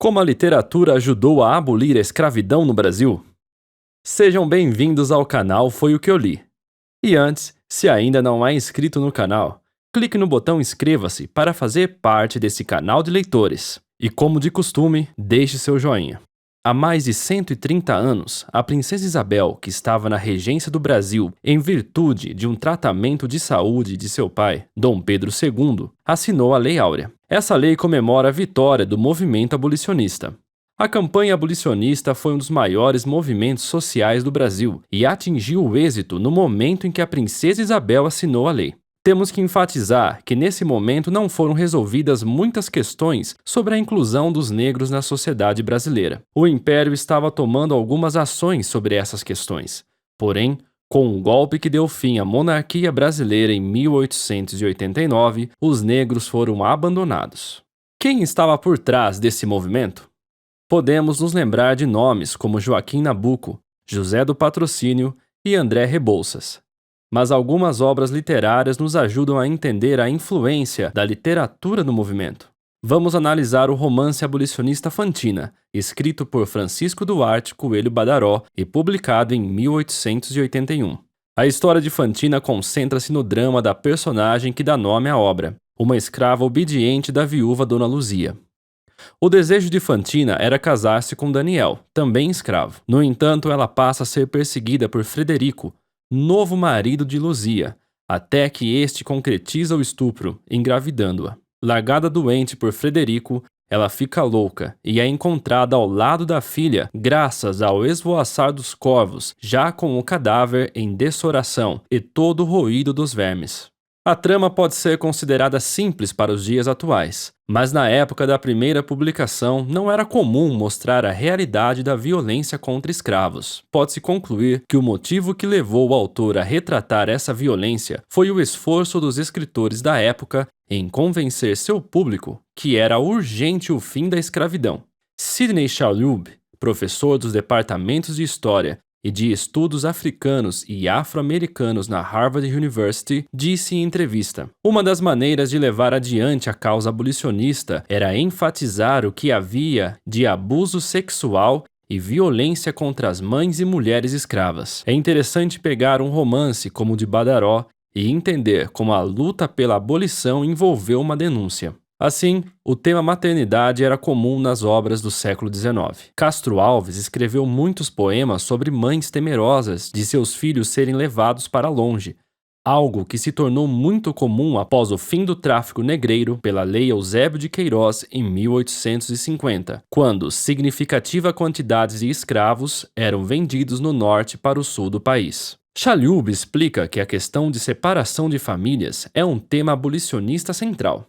Como a literatura ajudou a abolir a escravidão no Brasil? Sejam bem-vindos ao canal Foi o que eu li. E antes, se ainda não é inscrito no canal, clique no botão inscreva-se para fazer parte desse canal de leitores. E como de costume, deixe seu joinha. Há mais de 130 anos, a princesa Isabel, que estava na regência do Brasil em virtude de um tratamento de saúde de seu pai, Dom Pedro II, assinou a Lei Áurea. Essa lei comemora a vitória do movimento abolicionista. A campanha abolicionista foi um dos maiores movimentos sociais do Brasil e atingiu o êxito no momento em que a princesa Isabel assinou a lei. Temos que enfatizar que nesse momento não foram resolvidas muitas questões sobre a inclusão dos negros na sociedade brasileira. O Império estava tomando algumas ações sobre essas questões. Porém, com o golpe que deu fim à monarquia brasileira em 1889, os negros foram abandonados. Quem estava por trás desse movimento? Podemos nos lembrar de nomes como Joaquim Nabuco, José do Patrocínio e André Rebouças. Mas algumas obras literárias nos ajudam a entender a influência da literatura no movimento. Vamos analisar o romance abolicionista Fantina, escrito por Francisco Duarte Coelho Badaró e publicado em 1881. A história de Fantina concentra-se no drama da personagem que dá nome à obra, uma escrava obediente da viúva Dona Luzia. O desejo de Fantina era casar-se com Daniel, também escravo. No entanto, ela passa a ser perseguida por Frederico, novo marido de Luzia, até que este concretiza o estupro, engravidando-a. Largada doente por Frederico, ela fica louca e é encontrada ao lado da filha graças ao esvoaçar dos corvos, já com o cadáver em dessoração e todo o ruído dos vermes. A trama pode ser considerada simples para os dias atuais, mas na época da primeira publicação não era comum mostrar a realidade da violência contra escravos. Pode-se concluir que o motivo que levou o autor a retratar essa violência foi o esforço dos escritores da época em convencer seu público que era urgente o fim da escravidão. Sidney Chalhoub, professor dos departamentos de História e de Estudos Africanos e Afro-Americanos na Harvard University, disse em entrevista: uma das maneiras de levar adiante a causa abolicionista era enfatizar o que havia de abuso sexual e violência contra as mães e mulheres escravas. É interessante pegar um romance como o de Badaró e entender como a luta pela abolição envolveu uma denúncia. Assim, o tema maternidade era comum nas obras do século XIX. Castro Alves escreveu muitos poemas sobre mães temerosas de seus filhos serem levados para longe, algo que se tornou muito comum após o fim do tráfico negreiro pela Lei Eusébio de Queiroz em 1850, quando significativa quantidade de escravos eram vendidos no norte para o sul do país. Chalhoub explica que a questão de separação de famílias é um tema abolicionista central.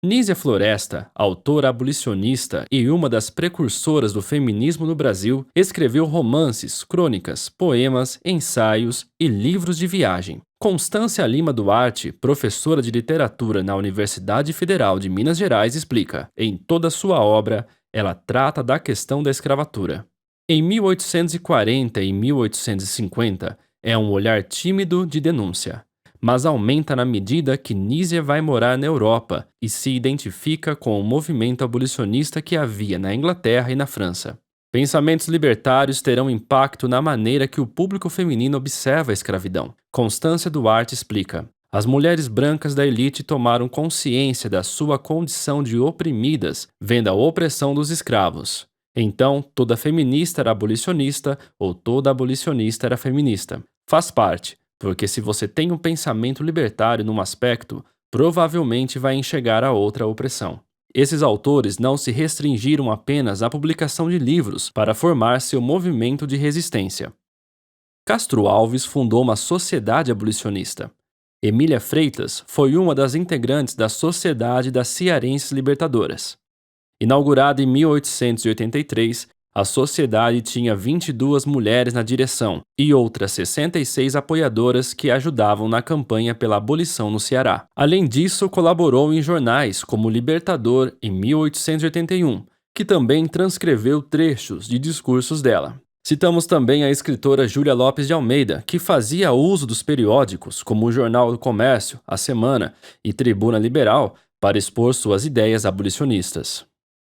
Nízia Floresta, autora abolicionista e uma das precursoras do feminismo no Brasil, escreveu romances, crônicas, poemas, ensaios e livros de viagem. Constância Lima Duarte, professora de literatura na Universidade Federal de Minas Gerais, explica: em toda sua obra, ela trata da questão da escravatura. Em 1840 e 1850, é um olhar tímido de denúncia, mas aumenta na medida que Nízia vai morar na Europa e se identifica com o movimento abolicionista que havia na Inglaterra e na França. Pensamentos libertários terão impacto na maneira que o público feminino observa a escravidão. Constância Duarte explica: as mulheres brancas da elite tomaram consciência da sua condição de oprimidas, vendo a opressão dos escravos. Então, toda feminista era abolicionista ou toda abolicionista era feminista. Faz parte. Porque se você tem um pensamento libertário num aspecto, provavelmente vai enxergar a outra opressão. Esses autores não se restringiram apenas à publicação de livros para formar seu movimento de resistência. Castro Alves fundou uma sociedade abolicionista. Emília Freitas foi uma das integrantes da Sociedade das Cearenses Libertadoras. Inaugurada em 1883, a sociedade tinha 22 mulheres na direção e outras 66 apoiadoras que ajudavam na campanha pela abolição no Ceará. Além disso, colaborou em jornais como Libertador em 1881, que também transcreveu trechos de discursos dela. Citamos também a escritora Júlia Lopes de Almeida, que fazia uso dos periódicos, como o Jornal do Comércio, A Semana e Tribuna Liberal, para expor suas ideias abolicionistas.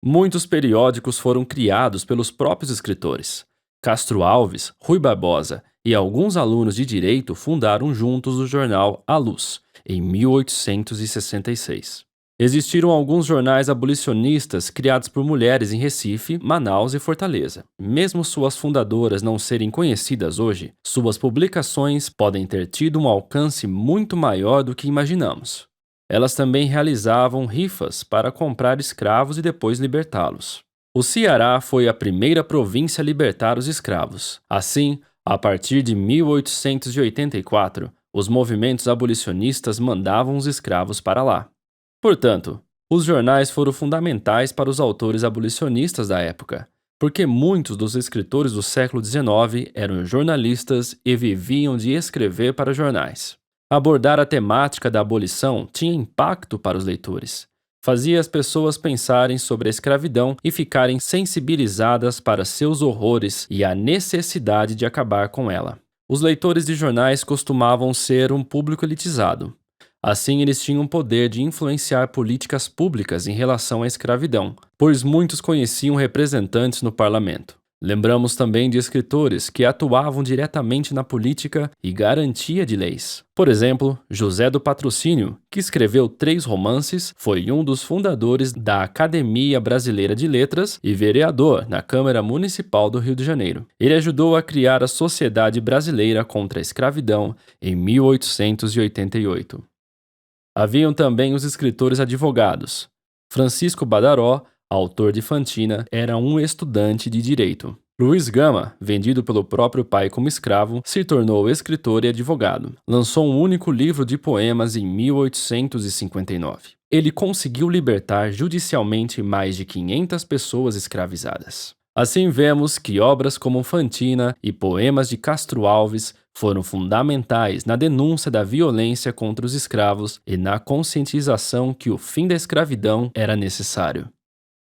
Muitos periódicos foram criados pelos próprios escritores. Castro Alves, Rui Barbosa e alguns alunos de direito fundaram juntos o jornal A Luz, em 1866. Existiram alguns jornais abolicionistas criados por mulheres em Recife, Manaus e Fortaleza. Mesmo suas fundadoras não serem conhecidas hoje, suas publicações podem ter tido um alcance muito maior do que imaginamos. Elas também realizavam rifas para comprar escravos e depois libertá-los. O Ceará foi a primeira província a libertar os escravos. Assim, a partir de 1884, os movimentos abolicionistas mandavam os escravos para lá. Portanto, os jornais foram fundamentais para os autores abolicionistas da época, porque muitos dos escritores do século XIX eram jornalistas e viviam de escrever para jornais. Abordar a temática da abolição tinha impacto para os leitores. Fazia as pessoas pensarem sobre a escravidão e ficarem sensibilizadas para seus horrores e a necessidade de acabar com ela. Os leitores de jornais costumavam ser um público elitizado. Assim, eles tinham poder de influenciar políticas públicas em relação à escravidão, pois muitos conheciam representantes no parlamento. Lembramos também de escritores que atuavam diretamente na política e garantia de leis. Por exemplo, José do Patrocínio, que escreveu 3 romances, foi um dos fundadores da Academia Brasileira de Letras e vereador na Câmara Municipal do Rio de Janeiro. Ele ajudou a criar a Sociedade Brasileira contra a Escravidão em 1888. Haviam também os escritores advogados. Francisco Badaró, autor de Fantina, era um estudante de direito. Luiz Gama, vendido pelo próprio pai como escravo, se tornou escritor e advogado. Lançou um único livro de poemas em 1859. Ele conseguiu libertar judicialmente mais de 500 pessoas escravizadas. Assim vemos que obras como Fantina e poemas de Castro Alves foram fundamentais na denúncia da violência contra os escravos e na conscientização que o fim da escravidão era necessário.